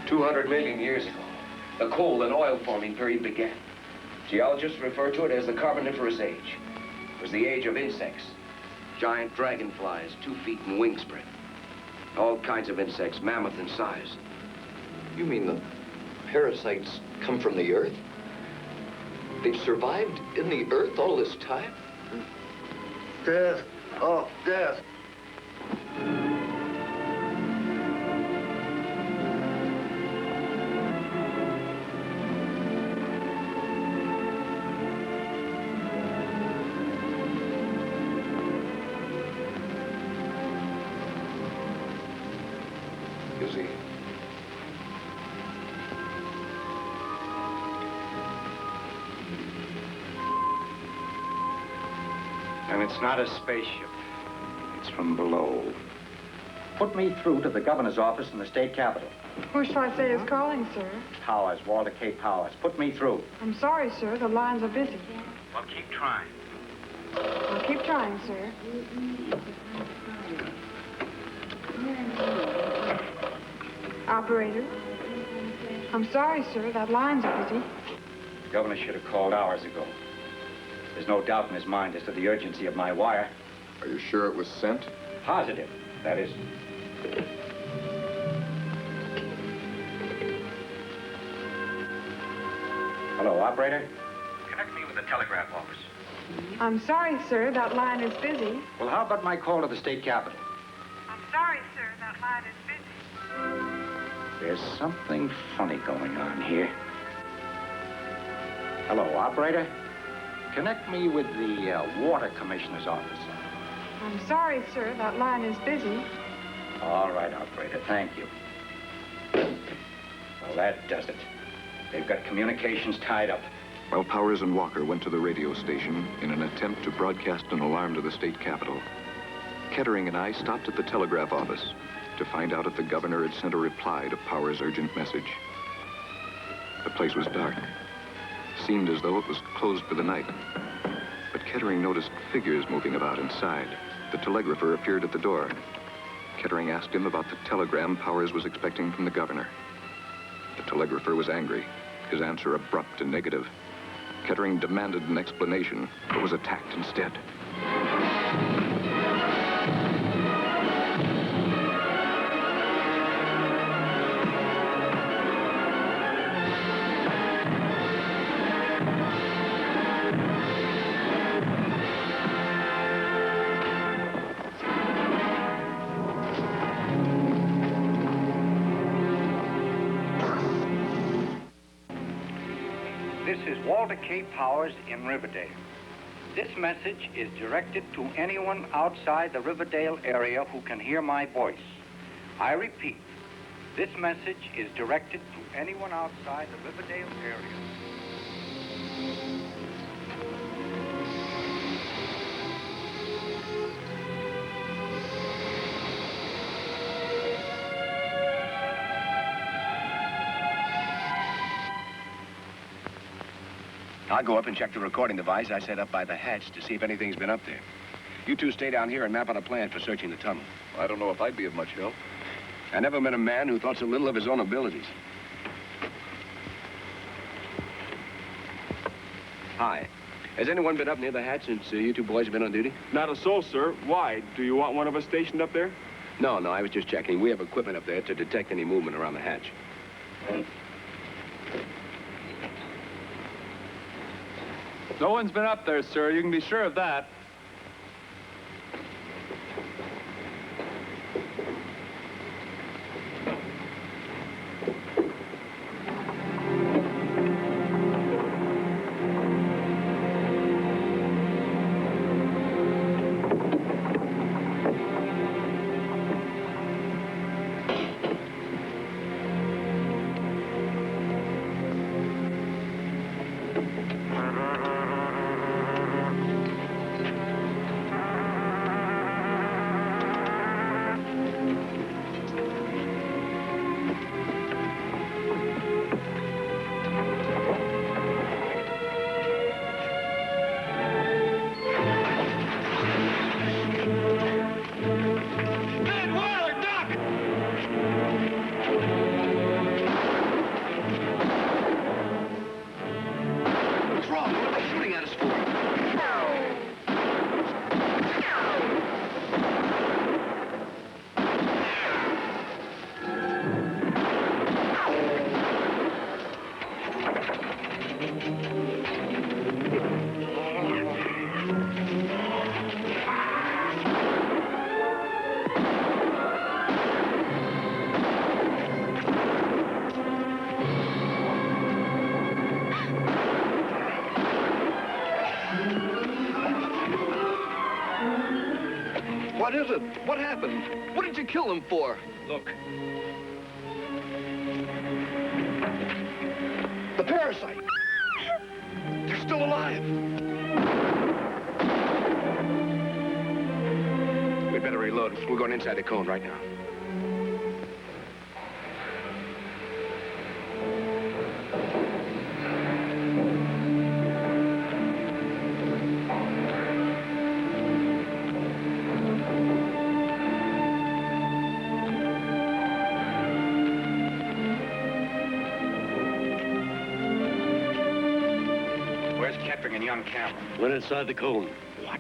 200 million years ago, the coal and oil forming period began. Geologists refer to it as the Carboniferous Age. It was the age of insects. Giant dragonflies, 2 feet in wingspread. All kinds of insects, mammoth in size. You mean the parasites come from the Earth? They've survived in the Earth all this time? Death. Oh, death. Is he? And it's not a spaceship. It's from below. Put me through to the governor's office in the state capitol. Who shall I say is calling, sir? Powers, Walter K. Powers. Put me through. I'm sorry, sir. The lines are busy. Well, keep trying. I'll keep trying, sir. Operator? I'm sorry, sir. That lines are busy. The governor should have called hours ago. There's no doubt in his mind as to the urgency of my wire. Are you sure it was sent? Positive, that is. Hello, operator? Connect me with the telegraph office. I'm sorry, sir. That line is busy. Well, how about my call to the state capitol? I'm sorry, sir. That line is busy. There's something funny going on here. Hello, operator? Connect me with the water commissioner's office. I'm sorry, sir. That line is busy. All right, operator. Thank you. Well, that does it. They've got communications tied up. While Powers and Walker went to the radio station in an attempt to broadcast an alarm to the state capitol, Kettering and I stopped at the telegraph office to find out if the governor had sent a reply to Powers' urgent message. The place was dark. Seemed as though it was closed for the night. But Kettering noticed figures moving about inside. The telegrapher appeared at the door. Kettering asked him about the telegram Powers was expecting from the governor. The telegrapher was angry, his answer abrupt and negative. Kettering demanded an explanation, but was attacked instead. This is Walter K. Powers in Riverdale. This message is directed to anyone outside the Riverdale area who can hear my voice. I repeat, this message is directed to anyone outside the Riverdale area. I'll go up and check the recording device I set up by the hatch to see if anything's been up there. You two stay down here and map out a plan for searching the tunnel. I don't know if I'd be of much help. I never met a man who thought so little of his own abilities. Hi. Has anyone been up near the hatch since you two boys have been on duty? Not a soul, sir. Why? Do you want one of us stationed up there? No, I was just checking. We have equipment up there to detect any movement around the hatch. No one's been up there, sir. You can be sure of that. is it? What happened? What did you kill them for? Look. The parasite. They're still alive. We'd better reload. We're going inside the cone right now. Where's Kettering and young Cameron? Went inside the cone. What?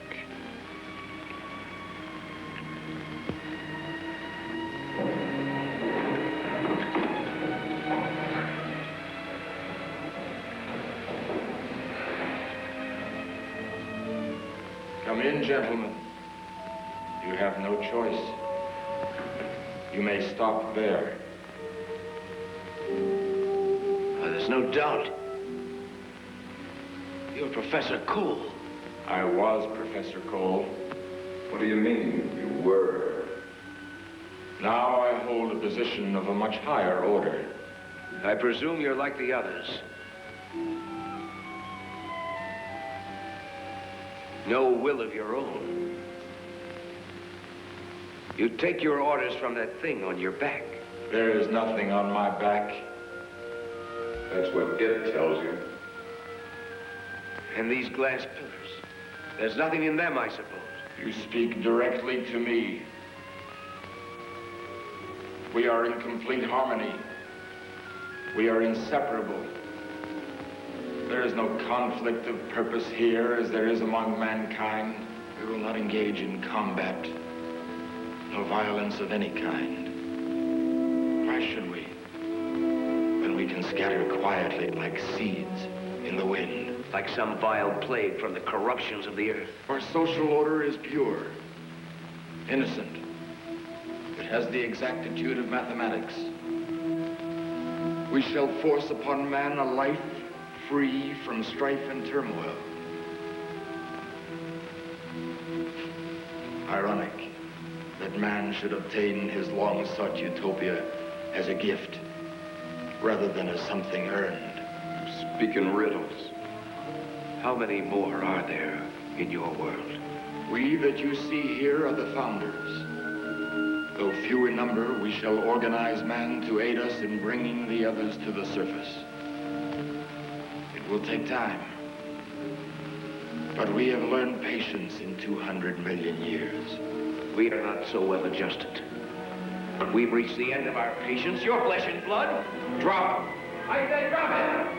Come in, gentlemen. You have no choice. You may stop there. Oh, there's no doubt. You're Professor Cole. I was Professor Cole. What do you mean, you were? Now I hold a position of a much higher order. I presume you're like the others. No will of your own. You take your orders from that thing on your back. There is nothing on my back. That's what it tells you. And these glass pillars. There's nothing in them, I suppose. You speak directly to me. We are in complete harmony. We are inseparable. There is no conflict of purpose here as there is among mankind. We will not engage in combat. No violence of any kind. Why should we? When we can scatter quietly like seeds in the wind. Like some vile plague from the corruptions of the earth. Our social order is pure, innocent. It has the exactitude of mathematics. We shall force upon man a life free from strife and turmoil. Ironic that man should obtain his long-sought utopia as a gift rather than as something earned. Speak in riddles. How many more are there in your world? We that you see here are the founders. Though few in number, we shall organize man to aid us in bringing the others to the surface. It will take time. But we have learned patience in 200 million years. We are not so well adjusted. We've reached the end of our patience. Your flesh and blood. Drop him. I say drop him.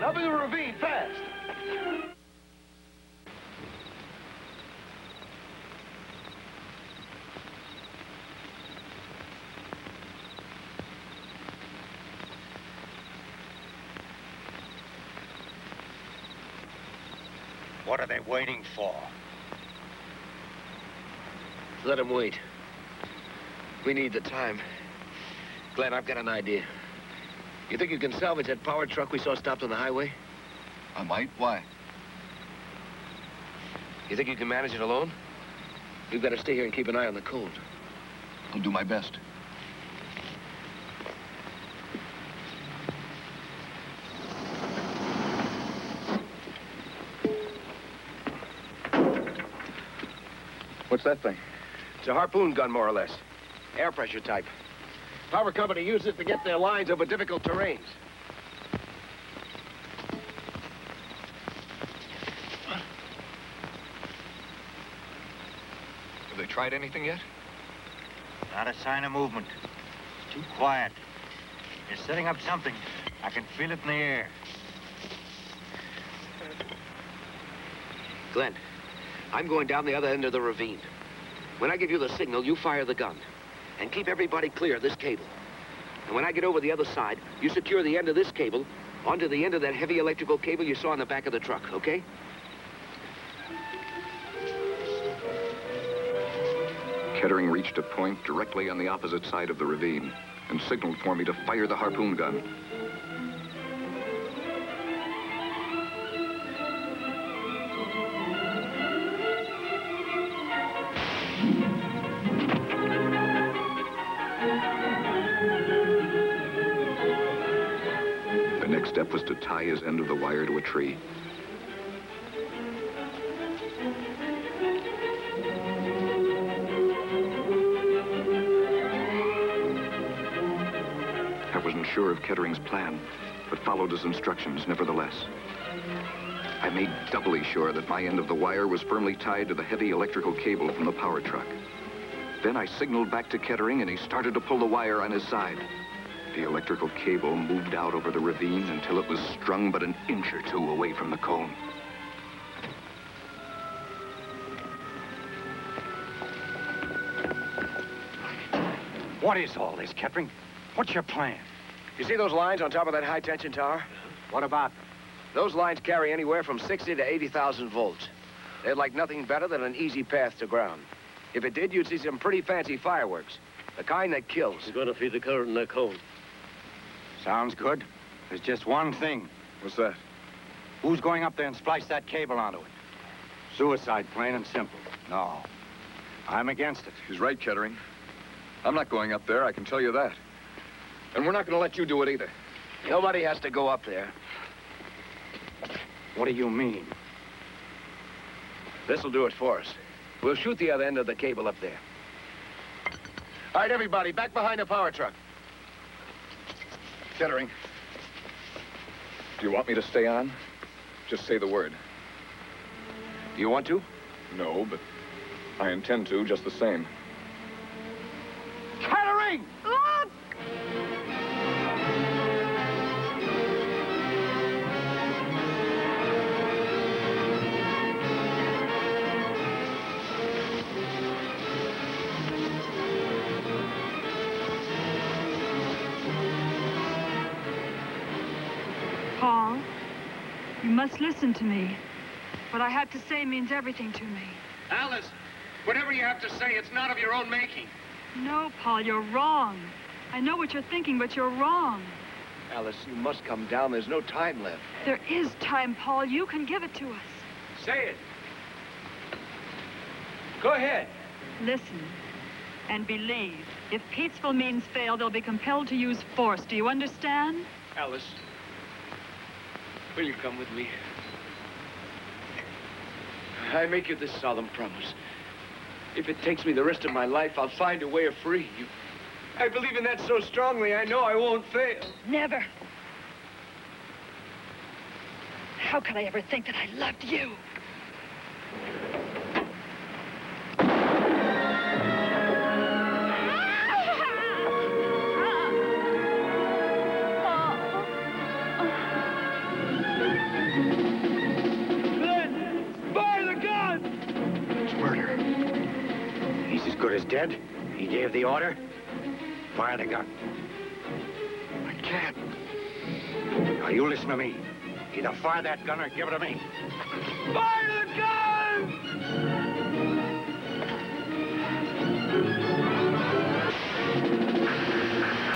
Up in the ravine, fast! What are they waiting for? Let him wait. We need the time. Glenn, I've got an idea. You think you can salvage that power truck we saw stopped on the highway? I might. Why? You think you can manage it alone? We've got to stay here and keep an eye on the cone. I'll do my best. What's that thing? It's a harpoon gun, more or less. Air pressure type. Power company uses it to get their lines over difficult terrains. Have they tried anything yet? Not a sign of movement. It's too quiet. They're setting up something. I can feel it in the air. Glenn, I'm going down the other end of the ravine. When I give you the signal, you fire the gun. And keep everybody clear of this cable. And when I get over the other side, you secure the end of this cable onto the end of that heavy electrical cable you saw in the back of the truck, okay? Kettering reached a point directly on the opposite side of the ravine and signaled for me to fire the harpoon gun. The next step was to tie his end of the wire to a tree. I wasn't sure of Kettering's plan, but followed his instructions nevertheless. I made doubly sure that my end of the wire was firmly tied to the heavy electrical cable from the power truck. Then I signaled back to Kettering, and he started to pull the wire on his side. The electrical cable moved out over the ravine until it was strung but an inch or two away from the cone. What is all this, Kettering? What's your plan? You see those lines on top of that high-tension tower? What about them? Those lines carry anywhere from 60 to 80,000 volts. They'd like nothing better than an easy path to ground. If it did, you'd see some pretty fancy fireworks. The kind that kills. You're going to feed the current in that cone. Sounds good. There's just one thing. What's that? Who's going up there and splice that cable onto it? Suicide, plain and simple. No. I'm against it. He's right, Kettering. I'm not going up there, I can tell you that. And we're not going to let you do it either. Nobody has to go up there. What do you mean? This'll do it for us. We'll shoot the other end of the cable up there. All right, everybody, back behind the power truck. Kettering, do you want me to stay on? Just say the word. You want to? No, but I intend to just the same. Kettering! Look! Paul, you must listen to me. What I have to say means everything to me. Alice, whatever you have to say, it's not of your own making. No, Paul, you're wrong. I know what you're thinking, but you're wrong. Alice, you must come down. There's no time left. There is time, Paul. You can give it to us. Say it. Go ahead. Listen and believe. If Peaceful means fail, they'll be compelled to use force. Do you understand? Alice, will you come with me? I make you this solemn promise. If it takes me the rest of my life, I'll find a way of freeing you. I believe in that so strongly, I know I won't fail. Never. How could I ever think that I loved you? Is dead. He gave the order. Fire the gun. I can't. Now, you listen to me. Either fire that gun or give it to me. Fire the gun!